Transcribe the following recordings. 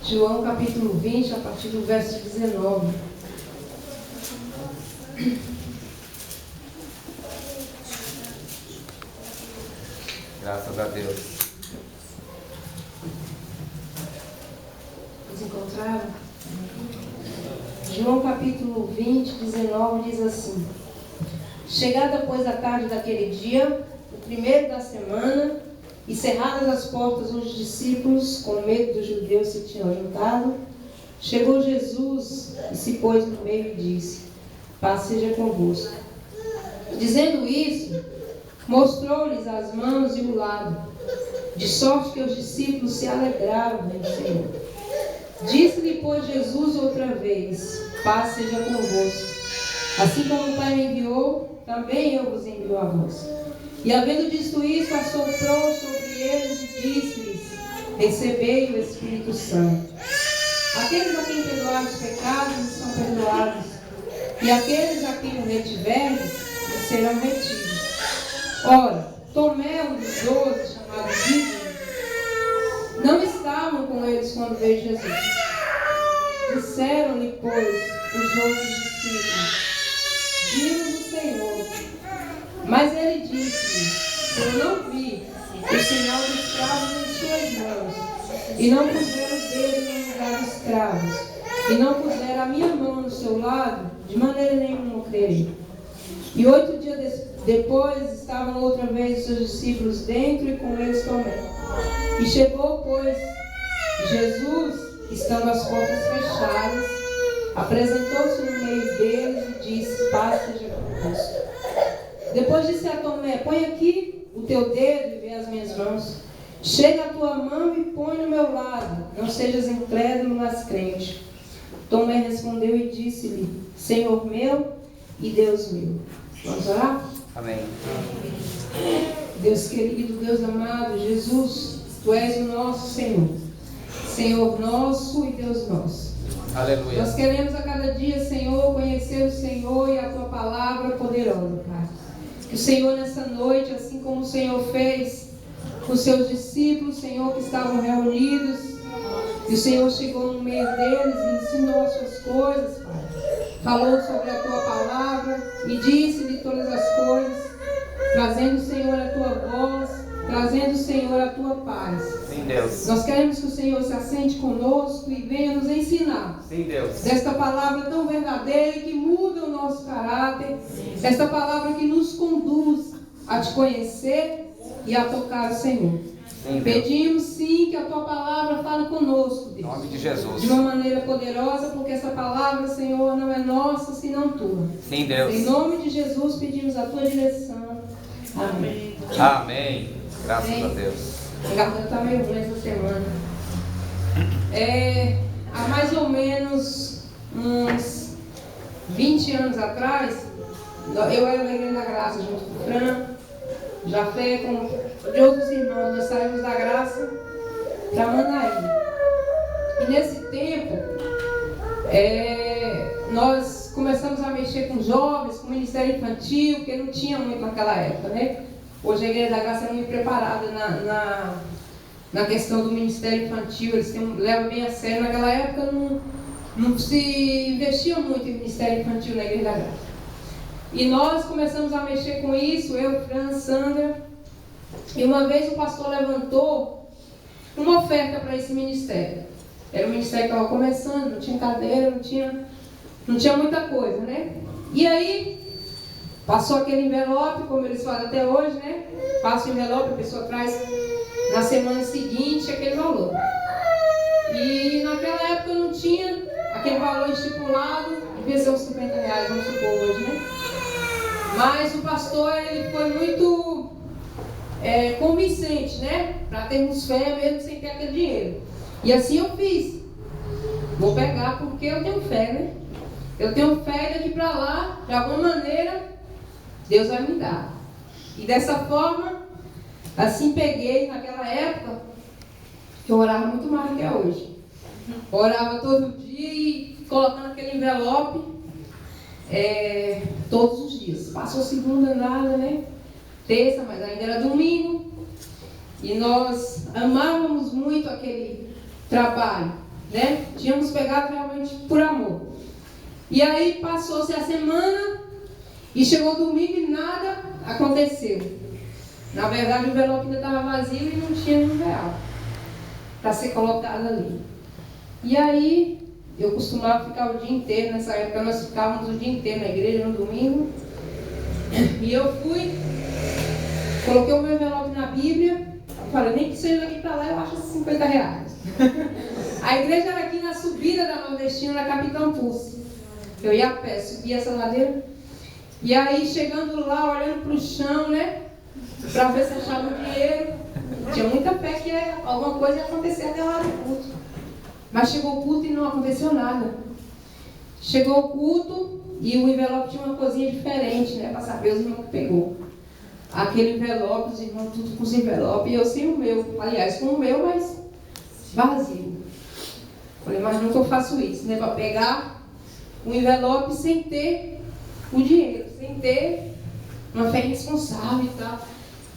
João capítulo 20, a partir do verso 19. Graças a Deus. Vocês encontraram? João capítulo 20, 19 diz assim: Chegada, pois, a tarde daquele dia, o primeiro da semana, e cerradas as portas onde os discípulos, com medo dos judeus, se tinham juntado, chegou Jesus e se pôs no meio e disse: Paz seja convosco. Dizendo isso, mostrou-lhes as mãos e o lado, de sorte que os discípulos se alegraram no Senhor. Disse-lhe, pois, Jesus outra vez: Paz seja convosco. Assim como o Pai me enviou, também eu vos envio a vós. E havendo dito isso, assoprou sobre eles e disse-lhes: Recebei o Espírito Santo. Aqueles a quem perdoar os pecados são perdoados, e aqueles a quem o retiverdes serão retidos. Ora, Tomé, um dos 12, chamado Dídimo, não estavam com eles quando veio Jesus. Disseram-lhe, pois, os outros discípulos: Vimos o Senhor. Mas ele disse-lhe: Eu não vi o sinal dos cravos em suas mãos, e não puseram o dedo no lugar dos cravos, e não puseram a minha mão no seu lado, de maneira nenhuma crerei. E 8 dias depois estavam outra vez os seus discípulos dentro e com eles Tomé. E chegou, pois, Jesus, estando as portas fechadas, apresentou-se no meio deles e disse: Paz seja convosco. Depois disse a Tomé: Põe aqui o teu dedo e vê as minhas mãos. Chega a tua mão e põe no meu lado. Não sejas incrédulo, mas crente. Tomé respondeu e disse-lhe: Senhor meu e Deus meu. Vamos orar? Amém. Deus querido, Deus amado, Jesus, Tu és o nosso Senhor. Senhor nosso e Deus nosso. Aleluia. Nós queremos a cada dia, Senhor, conhecer o Senhor e a Tua palavra poderosa, Pai. Que o Senhor nessa noite, assim como o Senhor fez com os seus discípulos, Senhor, que estavam reunidos, e o Senhor chegou no meio deles e ensinou as suas coisas, Pai. Falou sobre a Tua palavra e disse-lhe todas as coisas, trazendo, Senhor, a Tua voz, trazendo, Senhor, a Tua paz. Sim, Deus. Nós queremos que o Senhor se assente conosco e venha nos ensinar. Sim, Deus. Desta palavra tão verdadeira e que muda o nosso caráter. Esta palavra que nos conduz a Te conhecer e a tocar o Senhor. Sim, Deus. Pedimos sim que a Tua palavra fale conosco, Deus. Em nome de Jesus. De uma maneira poderosa, porque essa palavra, Senhor, não é nossa, senão Tua. Sim, Deus. Em nome de Jesus pedimos a Tua direção. Amém. Amém. Graças Amém. a Deus. A garganta está meio ruim essa semana. Há mais ou menos uns 20 anos atrás, eu era da Igreja da Graça junto com o Fran, Jafé, com de outros irmãos. Nós saímos da Graça para Manaí. E nesse tempo, nós começamos a mexer com jovens, com o Ministério Infantil, porque não tinha muito naquela época, né? Hoje a Igreja da Graça é muito preparada na questão do Ministério Infantil, eles levam bem a sério. Naquela época não se investia muito em Ministério Infantil na Igreja da Graça. E nós começamos a mexer com isso, eu, Fran, Sandra, e uma vez o pastor levantou uma oferta para esse ministério. Era um ministério que estava começando, não tinha cadeira, não tinha muita coisa, né? E aí passou aquele envelope, como eles fazem até hoje, né? Passa o envelope, a pessoa traz na semana seguinte aquele valor. E naquela época não tinha aquele valor estipulado, devia ser uns R$50, vamos supor hoje, né? Mas o pastor, ele foi muito convincente, né? Para termos fé mesmo sem ter aquele dinheiro. E assim eu fiz. Vou pegar porque eu tenho fé, né? Eu tenho fé daqui para lá, de alguma maneira, Deus vai me dar. E dessa forma, assim peguei naquela época, que eu orava muito mais do que é hoje. Orava todo dia e colocando aquele envelope todos os dias. Passou segunda, nada, né? Terça, mas ainda era domingo. E nós amávamos muito aquele trabalho. né? Tínhamos pegado realmente por amor. E aí passou-se a semana e chegou domingo e nada aconteceu. Na verdade, o envelope ainda estava vazio e não tinha R$1 para ser colocado ali. E aí, eu costumava ficar o dia inteiro, nessa época nós ficávamos o dia inteiro na igreja no domingo. E eu fui, coloquei o meu envelope na Bíblia, falei, nem que seja daqui para lá, eu acho R$50. A igreja era aqui na subida da Nordestina, na Capitão Pulse. Eu ia a pé, subia essa ladeira. E aí, chegando lá, olhando para o chão, né? Para ver se achava o dinheiro. Tinha muita fé que alguma coisa ia acontecer até lá no culto. Mas chegou o culto e não aconteceu nada. Chegou o culto e o envelope tinha uma coisinha diferente, né? Para saber os irmãos que pegou. Aquele envelope, os irmãos tudo com os envelopes, e eu sem o meu. Aliás, com o meu, mas vazio. Falei, mas nunca eu faço isso, né? Para pegar um envelope sem ter o dinheiro, sem ter uma fé responsável e tal.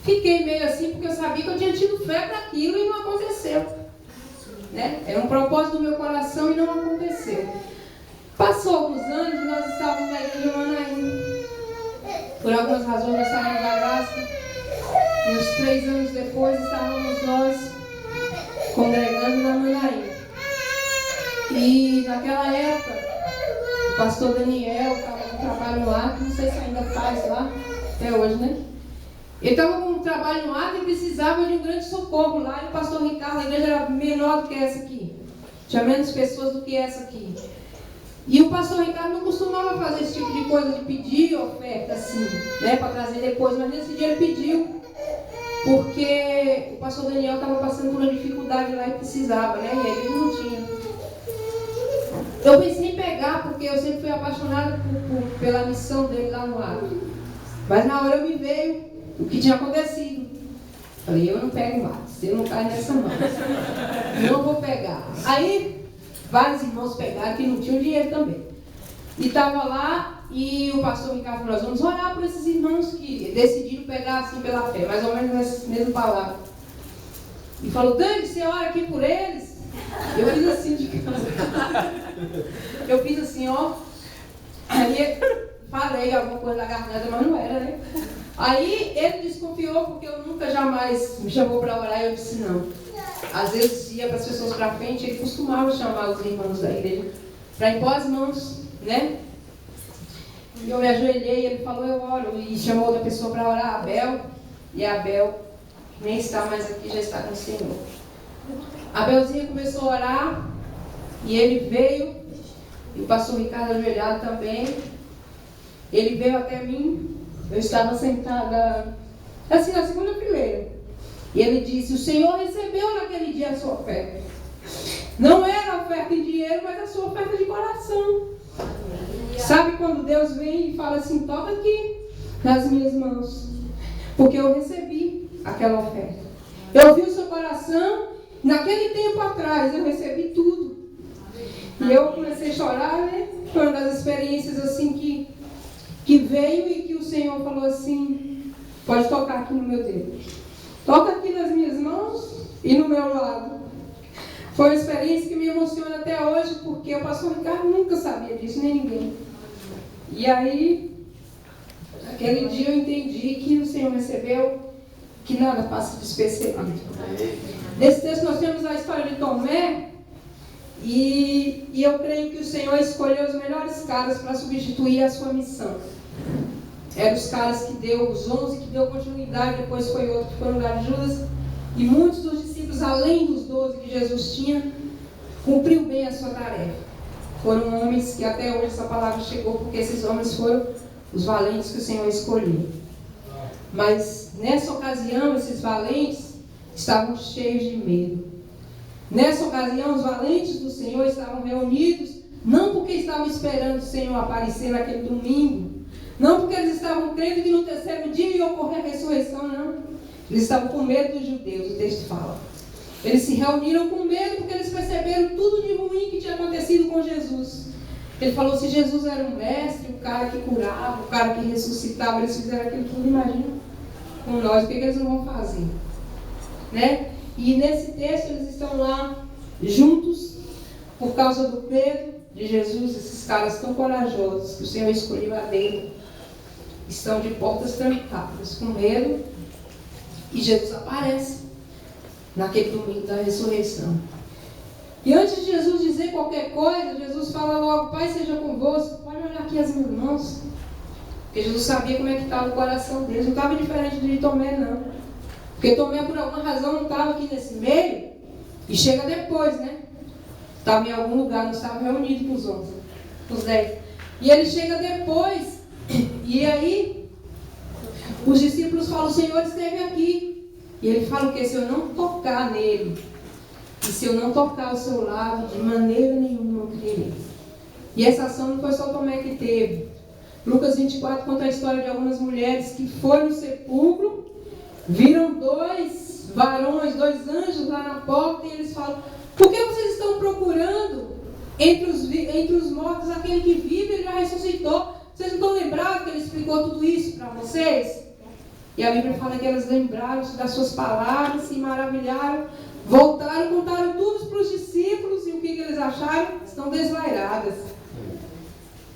Fiquei meio assim, porque eu sabia que eu tinha tido fé para aquilo e não aconteceu. Né? Era um propósito do meu coração e não aconteceu. Passou alguns anos e nós estávamos na igreja de Manaim. Por algumas razões nós saímos da graça. E uns 3 anos depois estávamos nós congregando na Manaim. E naquela época, o pastor Daniel estava com trabalho lá, que não sei se ainda faz lá, até hoje, né? Ele estava com um trabalho no ato e precisava de um grande socorro lá. E o pastor Ricardo, a igreja era menor do que essa aqui. Tinha menos pessoas do que essa aqui. E o pastor Ricardo não costumava fazer esse tipo de coisa, de pedir oferta assim, né, para trazer depois. Mas nesse dia ele pediu, porque o pastor Daniel estava passando por uma dificuldade lá e precisava, né? E ele não tinha. Eu pensei em pegar, porque eu sempre fui apaixonada pela missão dele lá no ato. Mas na hora me veio o que tinha acontecido. Falei, eu não pego mais, eu não caio nessa mão. Não vou pegar. Aí, vários irmãos pegaram que não tinham dinheiro também. E estava lá, e o pastor Ricardo falou, nós vamos orar por esses irmãos que decidiram pegar assim pela fé, mais ou menos nessa mesma palavra. E falou, Dani, você ora aqui por eles? Eu fiz assim de casa. Eu fiz assim, ó. Aí falei alguma coisa da garganta, mas não era, né? Aí ele desconfiou porque eu nunca jamais me chamou para orar e eu disse não. Às vezes ia para as pessoas para frente, ele costumava chamar os irmãos da igreja para impor as mãos, né? E eu me ajoelhei, ele falou eu oro, e chamou outra pessoa para orar, Abel, e Abel nem está mais aqui, já está com o Senhor. Abelzinho começou a orar e ele veio, e o pastor Ricardo ajoelhado também. Ele veio até mim, eu estava sentada assim na segunda fileira. E ele disse, o Senhor recebeu naquele dia a sua oferta. Não era a oferta em dinheiro, mas a sua oferta de coração. Sabe quando Deus vem e fala assim, toca aqui nas minhas mãos. Porque eu recebi aquela oferta. Eu vi o seu coração, naquele tempo atrás eu recebi tudo. E eu comecei a chorar, né? Foi uma das experiências assim que veio e que o Senhor falou assim, pode tocar aqui no meu dedo. Toca aqui nas minhas mãos e no meu lado. Foi uma experiência que me emociona até hoje, porque o pastor Ricardo nunca sabia disso, nem ninguém. E aí, aquele dia eu entendi que o Senhor recebeu, que nada passa despercebido. Nesse texto nós temos a história de Tomé, e eu creio que o Senhor escolheu os melhores caras para substituir a sua missão. Eram os caras que deu, os 11 que deu continuidade, depois foi outro que foi no lugar de Judas. E muitos dos discípulos, além dos 12 que Jesus tinha, cumpriu bem a sua tarefa. Foram homens que até hoje essa palavra chegou, porque esses homens foram os valentes que o Senhor escolheu. Mas nessa ocasião, esses valentes estavam cheios de medo. Nessa ocasião, os valentes do Senhor estavam reunidos, não porque estavam esperando o Senhor aparecer naquele domingo, não porque eles estavam crendo que no terceiro dia ia ocorrer a ressurreição, não. Eles estavam com medo dos judeus, o texto fala. Eles se reuniram com medo porque eles perceberam tudo de ruim que tinha acontecido com Jesus. Ele falou, se Jesus era um mestre, o cara que curava, o cara que ressuscitava, eles fizeram aquilo tudo, imagina, com nós, o que eles não vão fazer? Né? E nesse texto eles estão lá juntos, por causa do Pedro, de Jesus, esses caras tão corajosos que o Senhor escolheu a dedo, estão de portas trancadas, com medo, e Jesus aparece naquele domingo da ressurreição. E antes de Jesus dizer qualquer coisa, Jesus fala logo: Pai seja convosco. Pode olhar aqui as minhas mãos. Porque Jesus sabia como é que estava o coração deles. Não estava diferente de Tomé, não. Porque Tomé, por alguma razão, não estava aqui nesse meio. E chega depois, né? Estava em algum lugar, não estava reunido com os 11, com os 10. E ele chega depois. E aí, os discípulos falam: o Senhor esteve aqui. E ele fala o quê? Se eu não tocar nele, e se eu não tocar o seu lado, de maneira nenhuma eu crerei. E essa ação não foi só Tomé que teve. Lucas 24 conta a história de algumas mulheres que foram no sepulcro, viram 2 varões, 2 anjos lá na porta, e eles falam: por que vocês estão procurando entre os mortos aquele que vive? Ele já ressuscitou. Vocês não estão lembrados que ele explicou tudo isso para vocês? E a Bíblia fala que elas lembraram-se das suas palavras, se maravilharam, voltaram, contaram tudo para os discípulos, e o que eles acharam? Estão desvairadas.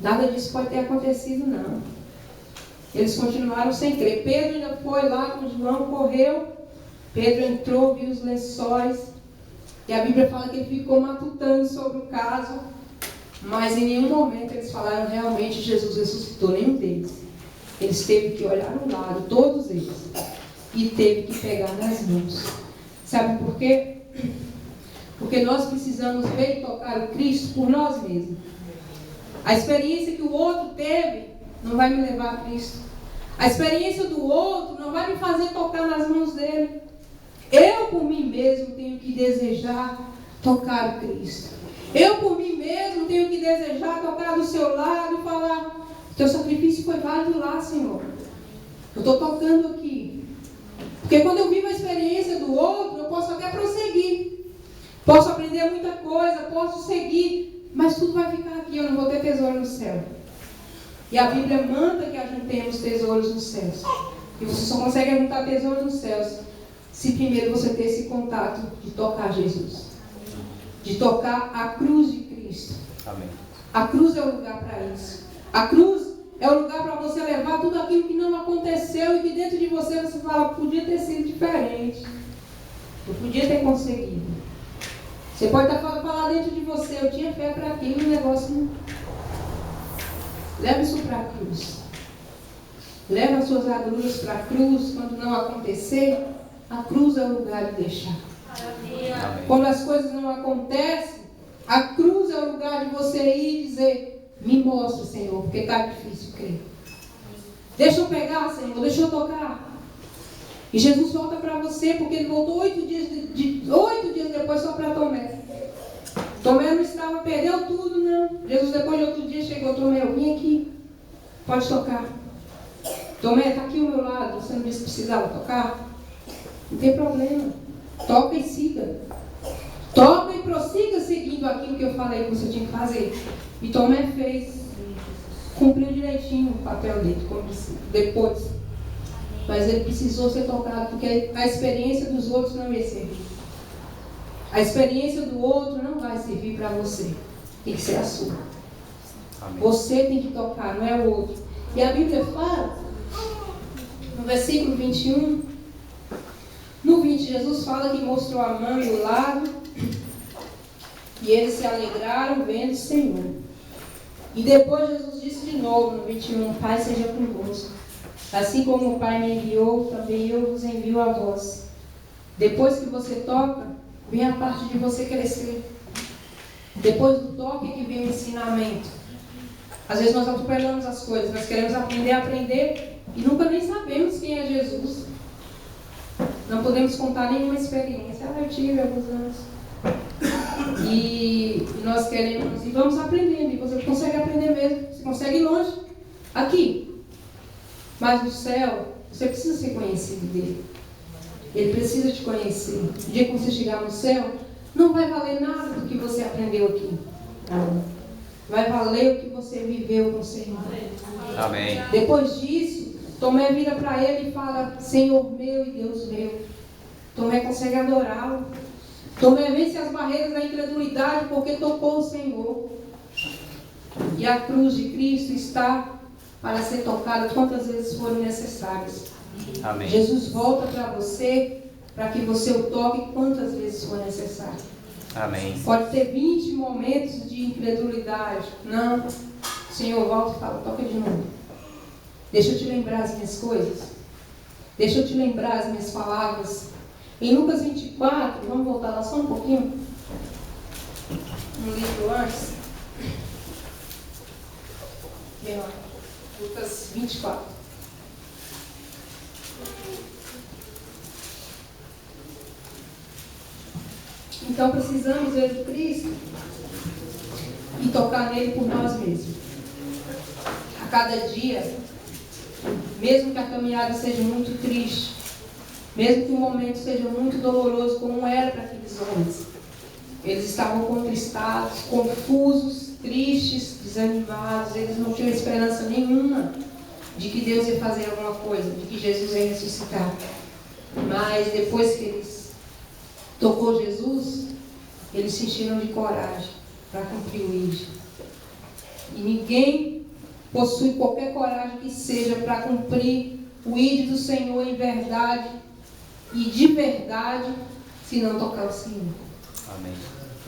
Nada disso pode ter acontecido, não. Eles continuaram sem crer. Pedro ainda foi lá com João, correu. Pedro entrou, viu os lençóis. E a Bíblia fala que ele ficou matutando sobre o caso. Mas em nenhum momento eles falaram realmente Jesus ressuscitou, nenhum deles. Eles teve que olhar no lado, todos eles. E teve que pegar nas mãos. Sabe por quê? Porque nós precisamos ver e tocar o Cristo por nós mesmos. A experiência que o outro teve não vai me levar a Cristo. A experiência do outro não vai me fazer tocar nas mãos dele. Eu, por mim mesmo, tenho que desejar tocar o Cristo. Eu, por mim mesmo, tenho que desejar tocar do seu lado e falar: teu sacrifício foi válido lá, Senhor. Eu estou tocando aqui. Porque quando eu vivo a experiência do outro, eu posso até prosseguir. Posso aprender muita coisa, posso seguir. Mas tudo vai ficar aqui, eu não vou ter tesouro no céu. E a Bíblia manda que ajuntemos tesouros nos céus. E você só consegue ajuntar tesouros nos céus se primeiro você ter esse contato de tocar Jesus. De tocar a cruz de Cristo. Amém. A cruz é o lugar para isso. A cruz é o lugar para você levar tudo aquilo que não aconteceu e que dentro de você fala: podia ter sido diferente. Eu podia ter conseguido. Você pode estar falando dentro de você: eu tinha fé para aquilo, o negócio não. Leve isso para a cruz. Leve as suas agruras para a cruz. Quando não acontecer, a cruz é o lugar de deixar. Amém. Quando as coisas não acontecem, a cruz é o lugar de você ir e dizer: me mostra, Senhor, porque está difícil crer. Deixa eu pegar, Senhor, deixa eu tocar. E Jesus volta para você, porque ele voltou 8 dias depois só para Tomé. Tomé não estava, perdeu tudo, não. Jesus depois de outro dia chegou: Tomé, eu vim aqui, pode tocar. Tomé, está aqui ao meu lado, você não disse que precisava tocar? Não tem problema, toca e siga. Toca e prossiga seguindo aquilo que eu falei que você tinha que fazer. E Tomé fez, cumpriu direitinho o papel dele, como disse, depois. Mas ele precisou ser tocado, porque a experiência dos outros não ia servir. A experiência do outro não vai servir para você. Tem que ser a sua. Amém. Você tem que tocar, não é o outro. E a Bíblia fala, no versículo 21, no 20, Jesus fala que mostrou a mão e o lado, e eles se alegraram vendo o Senhor. E depois Jesus disse de novo, no 21, Pai seja convosco. Assim como o Pai me enviou, também eu vos envio a vós. Depois que você toca, vem a parte de você crescer. Depois do toque que vem o ensinamento. Às vezes nós atropelamos as coisas, nós queremos aprender e nunca nem sabemos quem é Jesus. Não podemos contar nenhuma experiência. Eu tive alguns anos. E nós queremos, e vamos aprendendo, e você consegue aprender mesmo, você consegue ir longe, aqui. Mas no céu, você precisa ser conhecido dele. Ele precisa te conhecer. O dia que você chegar no céu, não vai valer nada do que você aprendeu aqui. Vai valer o que você viveu com o Senhor. Amém. Depois disso, Tomé vira para ele e fala: Senhor meu e Deus meu. Tomé consegue adorá-lo. Vence as barreiras da incredulidade, porque tocou o Senhor. E a cruz de Cristo está para ser tocada quantas vezes forem necessárias. Amém. Jesus volta para você, para que você o toque quantas vezes for necessário. Amém. Pode ter 20 momentos de incredulidade. Não. O Senhor volta e fala, toca de novo. Deixa eu te lembrar as minhas coisas. Deixa eu te lembrar as minhas palavras. Em Lucas 24, vamos voltar lá só um pouquinho. Um livro antes. Vem lá. Lucas 24. Então precisamos ver o Cristo e tocar nele por nós mesmos. A cada dia, mesmo que a caminhada seja muito triste, mesmo que o momento seja muito doloroso, como era para aqueles homens, eles estavam contristados, confusos, tristes, desanimados, eles não tinham esperança nenhuma de que Deus ia fazer alguma coisa, de que Jesus ia ressuscitar. Mas depois que eles tocou Jesus, eles se encheram de coragem para cumprir o ID. E ninguém possui qualquer coragem que seja para cumprir o ID do Senhor em verdade e de verdade, se não tocar o Senhor. Amém.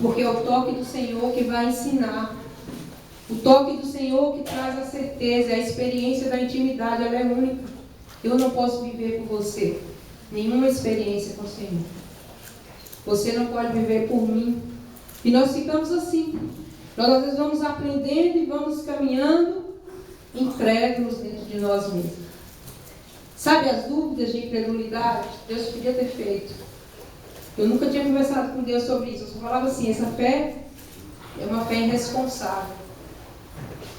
Porque é o toque do Senhor que vai ensinar. O toque do Senhor que traz a certeza, a experiência da intimidade, ela é única. Eu não posso viver por você nenhuma experiência com o Senhor. Você não pode viver por mim. E nós ficamos assim. Nós às vezes vamos aprendendo e vamos caminhando incrédulos dentro de nós mesmos. Sabe as dúvidas de incredulidade? Deus podia ter feito. Eu nunca tinha conversado com Deus sobre isso. Eu só falava assim, essa fé é uma fé irresponsável.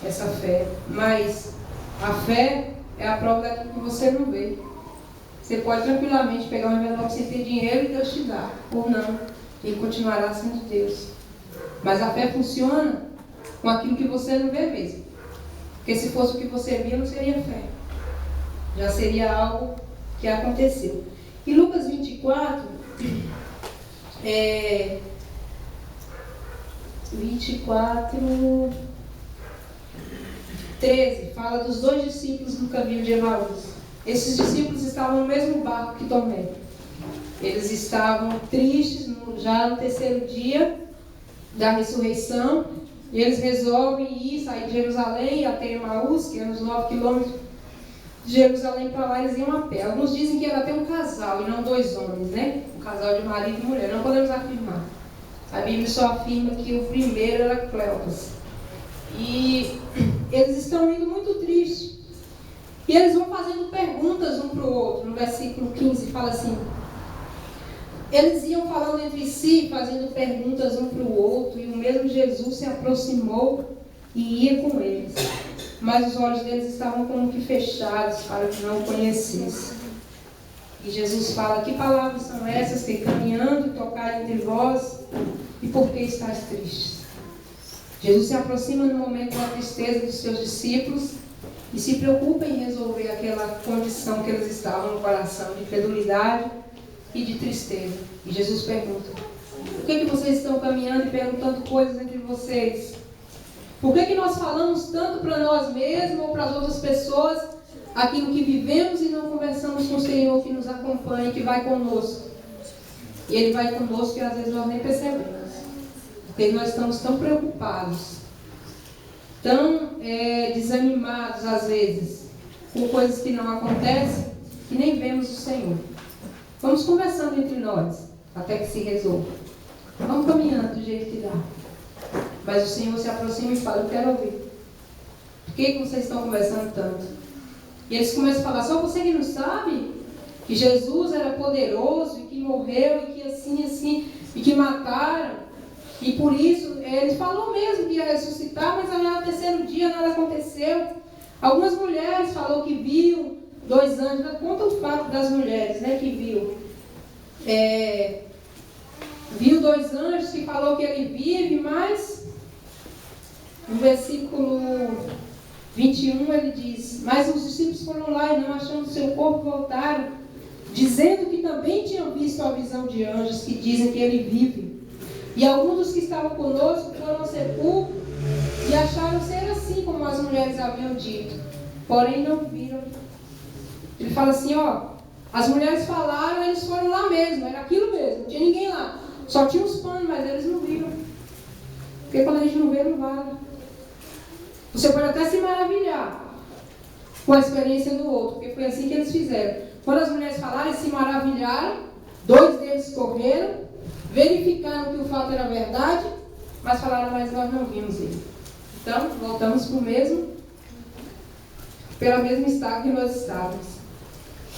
Essa fé. Mas a fé é a prova daquilo que você não vê. Você pode tranquilamente pegar um envelope sem ter dinheiro e Deus te dá. Ou não. Ele continuará sendo Deus. Mas a fé funciona com aquilo que você não vê mesmo. Porque se fosse o que você via, não seria fé. Já seria algo que aconteceu. Em Lucas 24, 13, fala dos 2 discípulos do caminho de Emaús. Esses discípulos estavam no mesmo barco que Tomé. Eles estavam tristes, já no 3º dia da ressurreição, e eles resolvem ir, sair de Jerusalém até Emaús, que é uns 9 quilômetros de Jerusalém para lá, eles iam a pé. Alguns dizem que era até um casal e não 2 homens, né? Um casal de marido e mulher, não podemos afirmar. A Bíblia só afirma que o primeiro era Cleopas. E eles estão indo muito tristes. E eles vão fazendo perguntas um para o outro. No versículo 15 fala assim: eles iam falando entre si, fazendo perguntas um para o outro, e o mesmo Jesus se aproximou e ia com eles. Mas os olhos deles estavam como que fechados para que não o conhecessem. E Jesus fala: que palavras são essas que caminhando tocar entre vós, e por que estáis tristes? Jesus se aproxima no momento da tristeza dos seus discípulos e se preocupa em resolver aquela condição que eles estavam no coração, de incredulidade e de tristeza. E Jesus pergunta: por que vocês estão caminhando e perguntando coisas entre vocês? Por que nós falamos tanto para nós mesmos ou para as outras pessoas aquilo que vivemos e não conversamos com o Senhor que nos acompanha, que vai conosco? E Ele vai conosco e às vezes nós nem percebemos. Porque nós estamos tão preocupados, tão desanimados às vezes, com coisas que não acontecem, que nem vemos o Senhor. Vamos conversando entre nós, até que se resolva. Vamos caminhando do jeito que dá. Mas o Senhor se aproxima e fala: eu quero ouvir. Por que vocês estão conversando tanto? E eles começam a falar: só você que não sabe que Jesus era poderoso e que morreu e que assim, e que mataram. E por isso, ele falou mesmo que ia ressuscitar, mas no 3º dia nada aconteceu. Algumas mulheres falou que viu 2 anjos. Conta o fato das mulheres, né, que viu. Viu 2 anjos que falou que ele vive, mas no versículo 21 ele diz: mas os discípulos foram lá e não achando seu corpo voltaram, dizendo que também tinham visto a visão de anjos que dizem que ele vive. E alguns dos que estavam conosco foram ao sepulcro e acharam ser assim como as mulheres haviam dito, porém não viram. Ele fala assim, ó, as mulheres falaram, eles foram lá mesmo, era aquilo mesmo, não tinha ninguém lá. Só tinha os panos, mas eles não viram. Porque quando a gente não vê, não vale. Você pode até se maravilhar com a experiência do outro, porque foi assim que eles fizeram. Quando as mulheres falaram, eles se maravilharam, 2 deles correram, verificaram que o fato era verdade, mas falaram, mas nós não vimos ele. Então, voltamos para o mesmo, pelo mesmo estado que nós estávamos.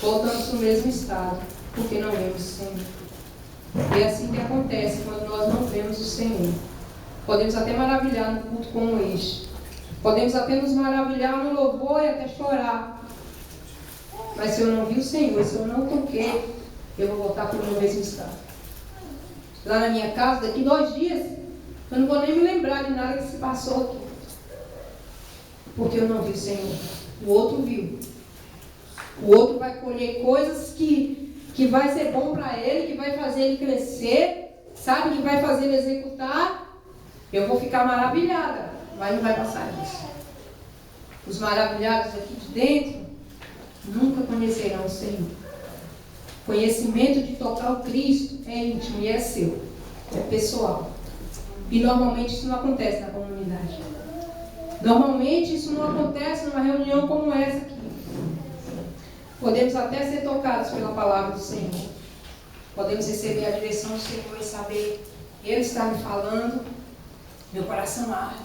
Voltamos para o mesmo estado, porque não vemos o Senhor. E é assim que acontece quando nós não vemos o Senhor. Podemos até maravilhar no culto como este. Podemos até nos maravilhar no louvor e até chorar. Mas se eu não vi o Senhor, se eu não toquei, eu vou voltar para o meu mesmo estado. Lá na minha casa, daqui 2 dias, eu não vou nem me lembrar de nada que se passou aqui. Porque eu não vi o Senhor. O outro viu. O outro vai colher coisas que vai ser bom para ele, que vai fazer ele crescer, sabe? Que vai fazer ele executar. Eu vou ficar maravilhada, mas não vai passar disso. Os maravilhados aqui de dentro nunca conhecerão o Senhor. Conhecimento de tocar o Cristo é íntimo e é seu, é pessoal. E normalmente isso não acontece na comunidade. Normalmente isso não acontece numa reunião como essa aqui. Podemos até ser tocados pela palavra do Senhor. Podemos receber a direção do Senhor e saber, Ele está me falando, meu coração arde.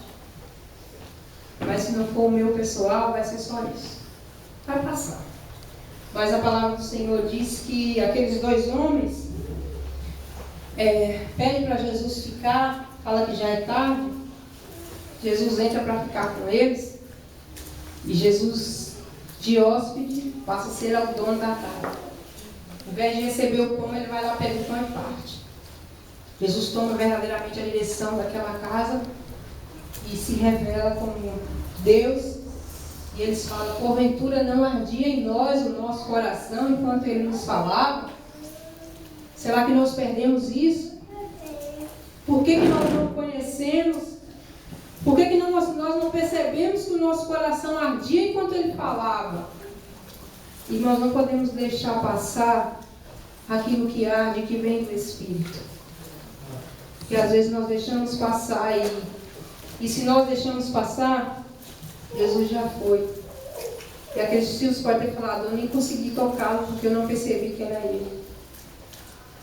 Mas se não for o meu pessoal, vai ser só isso. Vai passar. Mas a palavra do Senhor diz que aqueles 2 homens pedem para Jesus ficar, fala que já é tarde. Jesus entra para ficar com eles. E Jesus, de hóspede, passa a ser o dono da casa. Ao invés de receber o pão, ele vai lá, pega o pão e parte. Jesus toma verdadeiramente a direção daquela casa e se revela como Deus. E eles falam, porventura não ardia em nós o nosso coração enquanto Ele nos falava? Será que nós perdemos isso? Por que nós não conhecemos? Por que nós não percebemos que o nosso coração ardia enquanto Ele falava? E nós não podemos deixar passar aquilo que arde, que vem do Espírito. Porque às vezes nós deixamos passar e se nós deixamos passar, Jesus já foi. E aqueles discípulos podem ter falado, eu nem consegui tocá-lo porque eu não percebi que era Ele.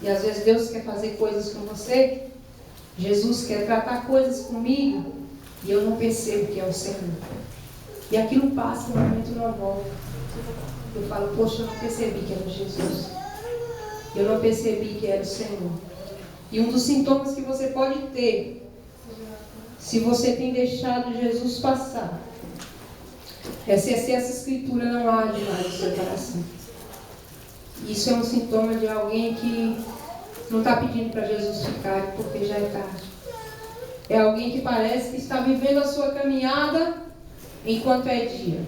E às vezes Deus quer fazer coisas com você, Jesus quer tratar coisas comigo, e eu não percebo que é o Senhor. E aquilo passa, no momento não volta. Eu falo, poxa, eu não percebi que era Jesus. Eu não percebi que era o Senhor. E um dos sintomas que você pode ter, se você tem deixado Jesus passar, é se essa escritura não arde mais no seu coração. Isso é um sintoma de alguém que não está pedindo para Jesus ficar, porque já é tarde. É alguém que parece que está vivendo a sua caminhada enquanto é dia.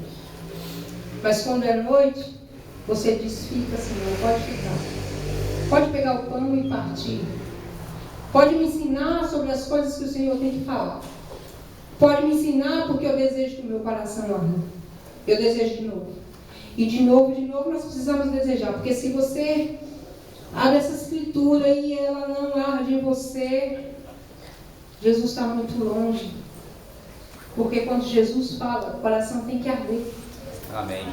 Mas quando é noite, você diz, fica, Senhor, pode ficar. Pode pegar o pão e partir. Pode me ensinar sobre as coisas que o Senhor tem que falar. Pode me ensinar porque eu desejo que o meu coração arda. Eu desejo de novo. E de novo nós precisamos desejar. Porque se você abre essa escritura e ela não arde em você, Jesus está muito longe. Porque quando Jesus fala, o coração tem que arder. Amém.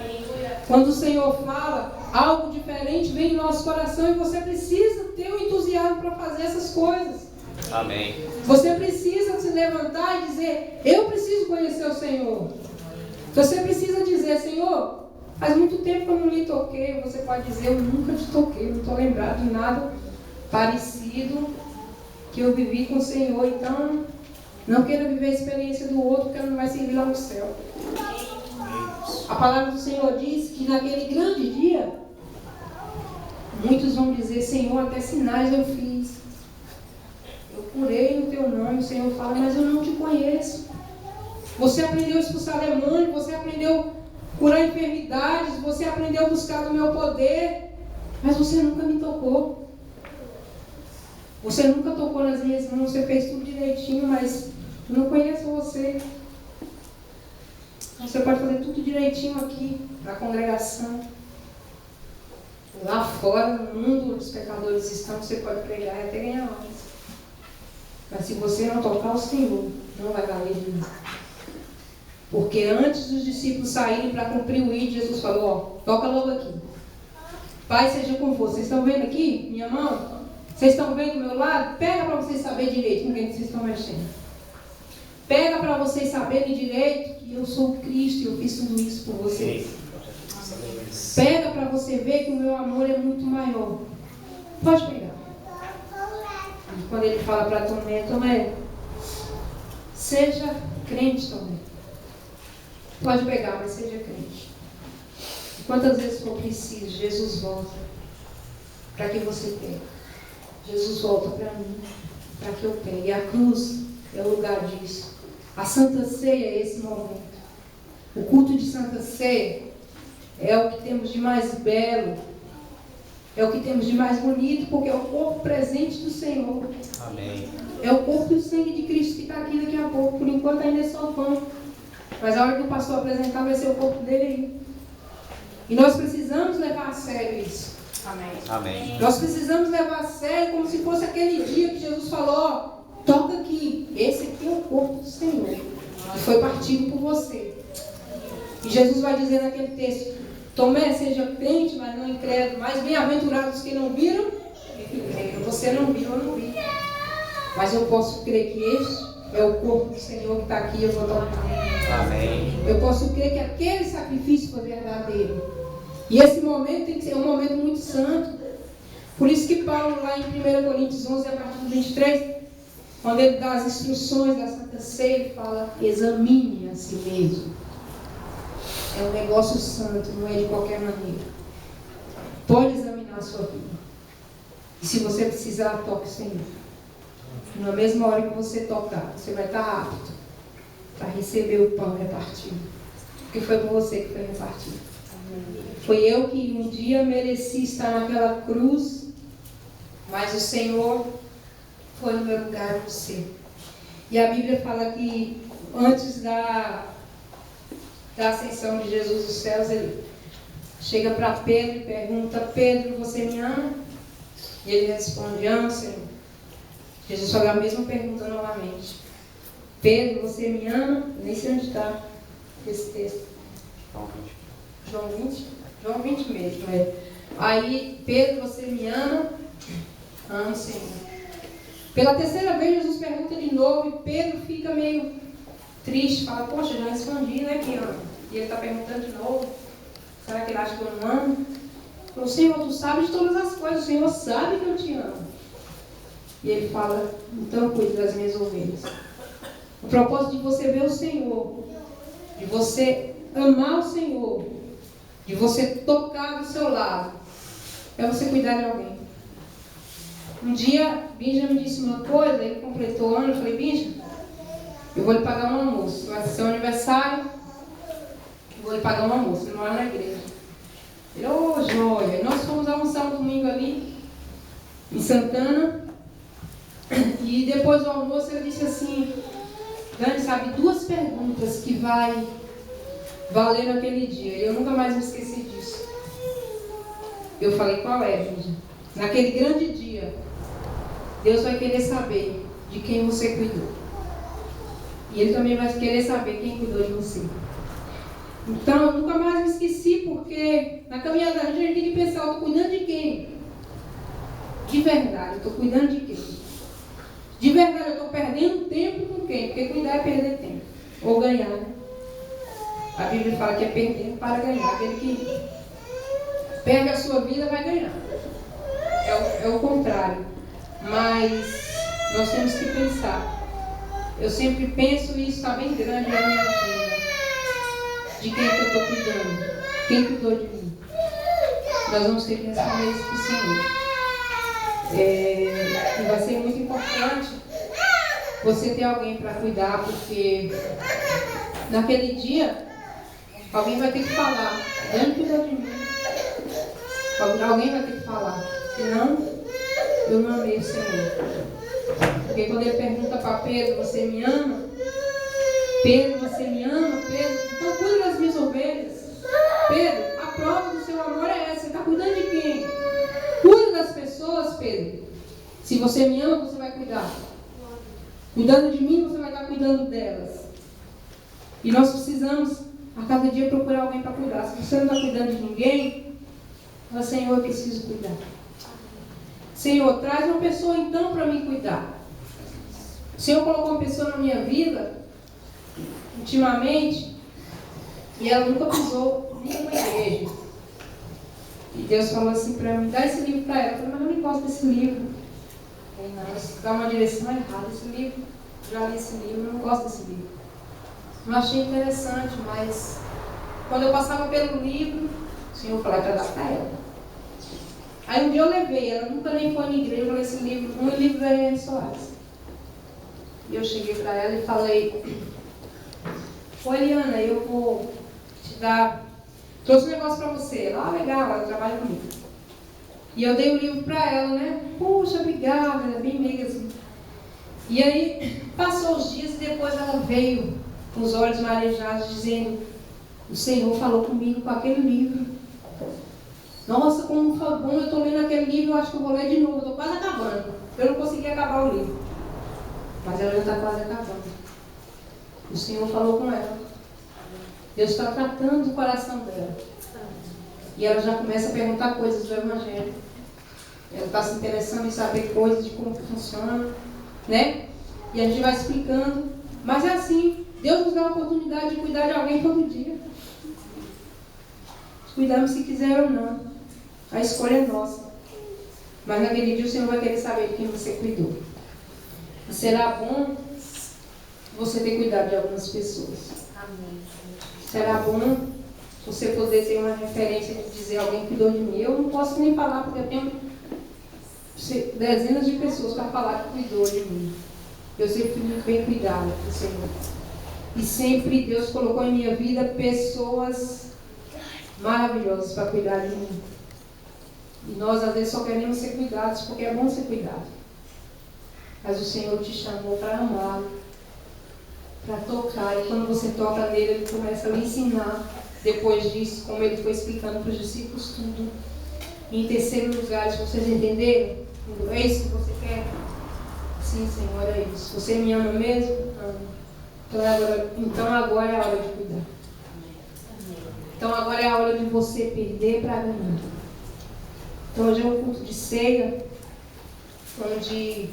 Quando o Senhor fala, algo diferente vem no nosso coração e você precisa ter o entusiasmo para fazer essas coisas. Amém. Você precisa se levantar e dizer, eu preciso conhecer o Senhor. Você precisa dizer, Senhor, faz muito tempo que eu não lhe toquei. Você pode dizer, eu nunca te toquei, não estou lembrado de nada parecido que eu vivi com o Senhor. Então, não queira viver a experiência do outro, porque não vai servir lá no céu. A palavra do Senhor diz que naquele grande dia, muitos vão dizer, Senhor, até sinais eu fiz. Eu curei no teu nome. O Senhor fala, mas eu não te conheço. Você aprendeu a expulsar demônio, você aprendeu a curar enfermidades, você aprendeu a buscar do meu poder, Mas você nunca me tocou. Você nunca tocou nas minhas mãos, você fez tudo direitinho, mas eu não conheço você. Você pode fazer tudo direitinho aqui, na congregação. Lá fora, no mundo, os pecadores estão, você pode pregar e até ganhar mais. Mas se você não tocar o Senhor, não vai valer de nada. Porque antes dos discípulos saírem para cumprir o ID, Jesus falou, ó, toca logo aqui. Pai seja convosco. Vocês estão vendo aqui, minha mão? Vocês estão vendo do meu lado? Pega para vocês saberem direito com quem vocês estão mexendo. Pega para vocês saberem direito que eu sou Cristo e eu fiz tudo isso por vocês. Pega para você ver que o meu amor é muito maior. Pode pegar. E quando ele fala para Tomé, Tomé, seja crente, Tomé. Pode pegar, mas seja crente. E quantas vezes for preciso, Jesus volta para que você pegue. Jesus volta para mim, para que eu pegue. E a cruz é o lugar disso. A Santa Ceia é esse momento. O culto de Santa Ceia é o que temos de mais belo, é o que temos de mais bonito, porque é o corpo presente do Senhor. Amém. É o corpo e o sangue de Cristo que está aqui daqui a pouco. Por enquanto ainda é só o pão. Mas a hora que o pastor apresentar vai ser o corpo dele aí. E nós precisamos levar a sério isso. Amém. Amém. Nós precisamos levar a sério como se fosse aquele dia que Jesus falou, ó, toca aqui. Esse aqui é o corpo do Senhor. Que foi partido por você. E Jesus vai dizer naquele texto, Tomé, seja crente, mas não incrédulo. Mais bem-aventurados que não viram e que creram. Você não viu, eu não vi. Mas eu posso crer que este é o corpo do Senhor que está aqui e eu vou tocar. Amém. Eu posso crer que aquele sacrifício foi verdadeiro. E esse momento tem que ser um momento muito santo. Por isso que Paulo, lá em 1 Coríntios 11, a partir do 23, quando ele dá as instruções da Santa Ceia, ele fala, examine a si mesmo. É um negócio santo, não é de qualquer maneira. Pode examinar a sua vida. E se você precisar, toque o Senhor. Na mesma hora que você tocar, você vai estar apto para receber o pão repartido. Porque foi por você que foi repartido. Foi eu que um dia mereci estar naquela cruz, mas o Senhor foi no meu lugar e você. E a Bíblia fala que antes da ascensão de Jesus dos céus, ele chega para Pedro e pergunta, Pedro, você me ama? E ele responde, amo, Senhor. Jesus faz a mesma pergunta novamente. Pedro, você me ama? Nem sei onde está esse texto. João 20? João 20 mesmo, é. Aí, Pedro, você me ama? Amo, Senhor. Pela terceira vez, Jesus pergunta de novo e Pedro fica meio triste. Fala, poxa, já respondi, né, que ama? E ele está perguntando de novo. Será que ele acha que eu não amo? O Senhor, tu sabes de todas as coisas. O Senhor sabe que eu te amo. E ele fala, então cuide das minhas ovelhas. O propósito de você ver o Senhor, de você amar o Senhor, de você tocar do seu lado, é você cuidar de alguém. Um dia, Benja me disse uma coisa, ele completou o ano, eu falei, Benja, eu vou lhe pagar um almoço. Vai ser seu aniversário, eu vou lhe pagar um almoço, ele mora na igreja. Ele, ô, joia. Nós fomos almoçar um domingo ali, em Santana, e depois do almoço ele disse assim, Dani, sabe, 2 perguntas que vai valer naquele dia. E eu nunca mais me esqueci disso. Eu falei, qual é, Benja? Naquele grande dia, Deus vai querer saber de quem você cuidou. E Ele também vai querer saber quem cuidou de você. Então, eu nunca mais me esqueci, porque na caminhada da gente tem que pensar, eu estou cuidando de quem? De verdade, eu estou cuidando de quem? De verdade, eu estou perdendo tempo com quem? Porque cuidar é perder tempo. Ou ganhar, né? A Bíblia fala que é perder para ganhar. Aquele que perde a sua vida vai ganhar. É o contrário. Mas nós temos que pensar. Eu sempre penso, e isso está bem grande na minha agenda. De quem que eu estou cuidando? Quem cuidou de mim? Nós vamos ter que responder isso para o Senhor. E vai ser muito importante você ter alguém para cuidar, porque naquele dia alguém vai ter que falar, Dani cuidou de mim. Alguém vai ter que falar. Senão, eu não amei o Senhor. Porque quando ele pergunta para Pedro, você me ama? Pedro, você me ama? Pedro, então cuida das minhas ovelhas. Pedro, a prova do seu amor é essa. Você está cuidando de quem? Cuida das pessoas, Pedro. Se você me ama, você vai cuidar. Cuidando de mim, você vai estar cuidando delas. E nós precisamos, a cada dia, procurar alguém para cuidar. Se você não está cuidando de ninguém, fala, Senhor, eu preciso cuidar. Senhor, traz uma pessoa então para me cuidar. O Senhor colocou uma pessoa na minha vida, ultimamente, e ela nunca pisou em nenhuma igreja. E Deus falou assim para mim, dá esse livro para ela. Eu falei, mas eu não gosto desse livro. Não, isso dá uma direção errada. Esse livro, já li esse livro, eu não gosto desse livro. Não achei interessante, mas quando eu passava pelo livro, o Senhor falou para dar para ela. Aí um dia eu levei, ela nunca nem foi na igreja, eu falei, esse livro, um livro da Eliane Soares. E eu cheguei para ela e falei, ô Eliana, eu vou te dar, trouxe um negócio para você. Ela, legal, ela trabalha comigo. E eu dei o livro para ela, né? Puxa, obrigada, ela é bem meiga assim. E aí, passou os dias e depois ela veio com os olhos marejados, dizendo, o Senhor falou comigo com aquele livro. Nossa, como foi bom, eu estou lendo aquele livro, eu acho que eu vou ler de novo, eu estou quase acabando. Eu não consegui acabar o livro. Mas ela já está quase acabando. O Senhor falou com ela. Deus está tratando do coração dela. E ela já começa a perguntar coisas do Evangelho. Ela está se interessando em saber coisas de como funciona, né? E a gente vai explicando. Mas é assim, Deus nos dá a oportunidade de cuidar de alguém todo dia. Cuidamos se quiser ou não. A escolha é nossa. Mas naquele dia o Senhor vai querer saber de quem você cuidou. E será bom você ter cuidado de algumas pessoas. Amém. Será bom você poder ter uma referência de dizer alguém cuidou de mim. Eu não posso nem falar porque eu tenho dezenas de pessoas para falar que cuidou de mim. Eu sempre fui muito bem cuidada do Senhor. E sempre Deus colocou em minha vida pessoas maravilhosas para cuidar de mim. E nós às vezes só queremos ser cuidados porque é bom ser cuidado. Mas o Senhor te chamou para amá-lo, para tocar. E quando você toca nele, ele começa a lhe ensinar. Depois disso, como ele foi explicando para os discípulos tudo. E em terceiro lugar, se vocês entenderam, é isso que você quer? Sim, Senhor, é isso. Você me ama mesmo? Amo. Então agora é a hora de cuidar. Então agora é a hora de você perder para ganhar. Então hoje é um culto de ceia, onde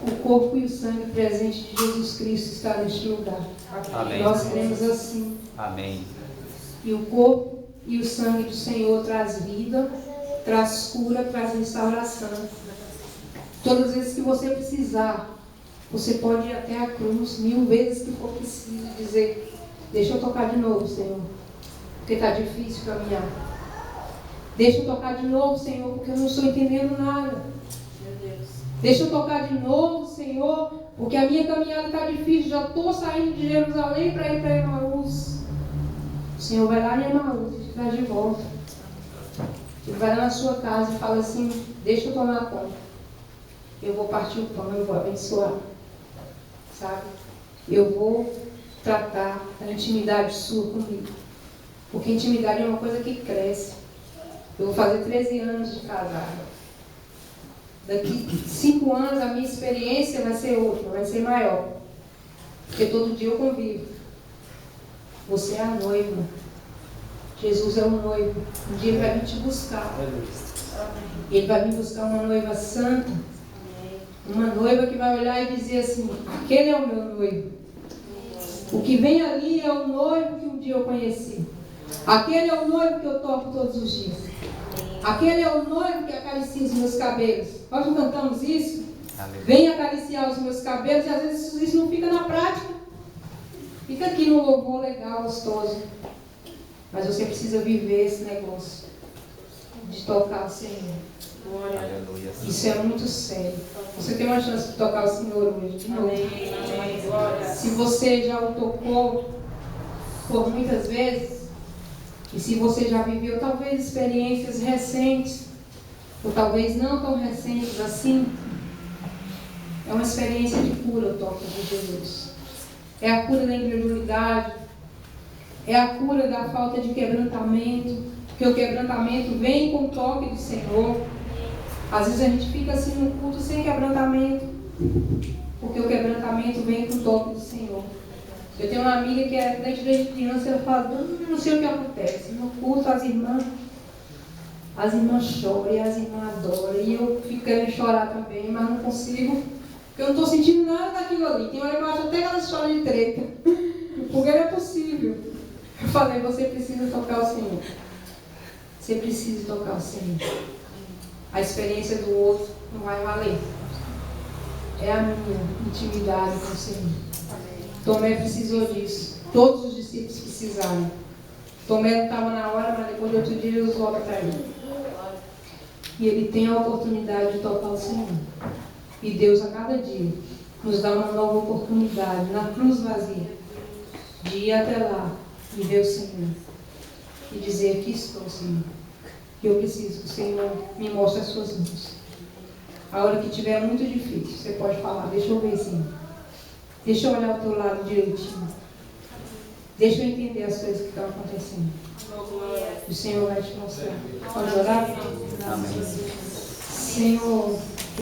o corpo e o sangue presente de Jesus Cristo está neste lugar. Amém. Nós cremos assim. Amém. E o corpo e o sangue do Senhor traz vida, traz cura, traz restauração. Todas as vezes que você precisar, você pode ir até a cruz, 1000 vezes que for preciso, dizer, deixa eu tocar de novo, Senhor, porque está difícil caminhar. Deixa eu tocar de novo, Senhor, porque eu não estou entendendo nada. Deixa eu tocar de novo, Senhor, porque a minha caminhada está difícil. Já estou saindo de Jerusalém para ir para Emaús. O Senhor vai lá em Emaús e te traz de volta. Ele vai lá na sua casa e fala assim, deixa eu tomar conta. Eu vou partir o pão, eu vou abençoar. Sabe? Eu vou tratar a intimidade sua comigo. Porque intimidade é uma coisa que cresce. Eu vou fazer 13 anos de casada. Daqui 5 anos a minha experiência vai ser outra, vai ser maior. Porque todo dia eu convivo. Você é a noiva. Jesus é o noivo. Um dia ele vai vir te buscar. Ele vai vir buscar uma noiva santa. Uma noiva que vai olhar e dizer assim, aquele é o meu noivo. O que vem ali é o noivo que um dia eu conheci. Aquele é o noivo que eu toco todos os dias. Aquele é o noivo que acaricia os meus cabelos. Nós não cantamos isso? Aleluia. Vem acariciar os meus cabelos. E às vezes isso não fica na prática. Fica aqui no louvor legal, gostoso. Mas você precisa viver esse negócio de tocar o Senhor. Aleluia. Isso é muito sério. Você tem uma chance de tocar o Senhor hoje, de novo. Se você já o tocou por muitas vezes, E se você já viveu talvez experiências recentes, ou talvez não tão recentes assim, é uma experiência de cura o toque de Jesus. É a cura da incredulidade, é a cura da falta de quebrantamento, porque o quebrantamento vem com o toque do Senhor. Às vezes a gente fica assim no culto sem quebrantamento, porque o quebrantamento vem com o toque do Senhor. Eu tenho uma amiga que era crente desde criança, ela fala, não sei o que acontece. No culto as irmãs choram e as irmãs adoram. E eu fico querendo chorar também, mas não consigo, porque eu não estou sentindo nada daquilo ali. Tem hora que eu acho até que elas choram de treta, porque não é possível. Eu falei, você precisa tocar o Senhor. Você precisa tocar o Senhor. A experiência do outro não vai valer. É a minha intimidade com o Senhor. Tomé precisou disso. Todos os discípulos precisaram. Tomé não estava na hora, mas depois de outro dia Jesus volta para ele. E ele tem a oportunidade de tocar o Senhor. E Deus a cada dia nos dá uma nova oportunidade na cruz vazia de ir até lá e ver o Senhor. E dizer, aqui estou, Senhor. E eu preciso que o Senhor me mostre as suas mãos. A hora que estiver muito difícil, você pode falar, deixa eu ver, Senhor. Deixa eu olhar o teu lado direitinho. Deixa eu entender as coisas que estão acontecendo. O Senhor vai te mostrar. Pode orar? Amém. Senhor,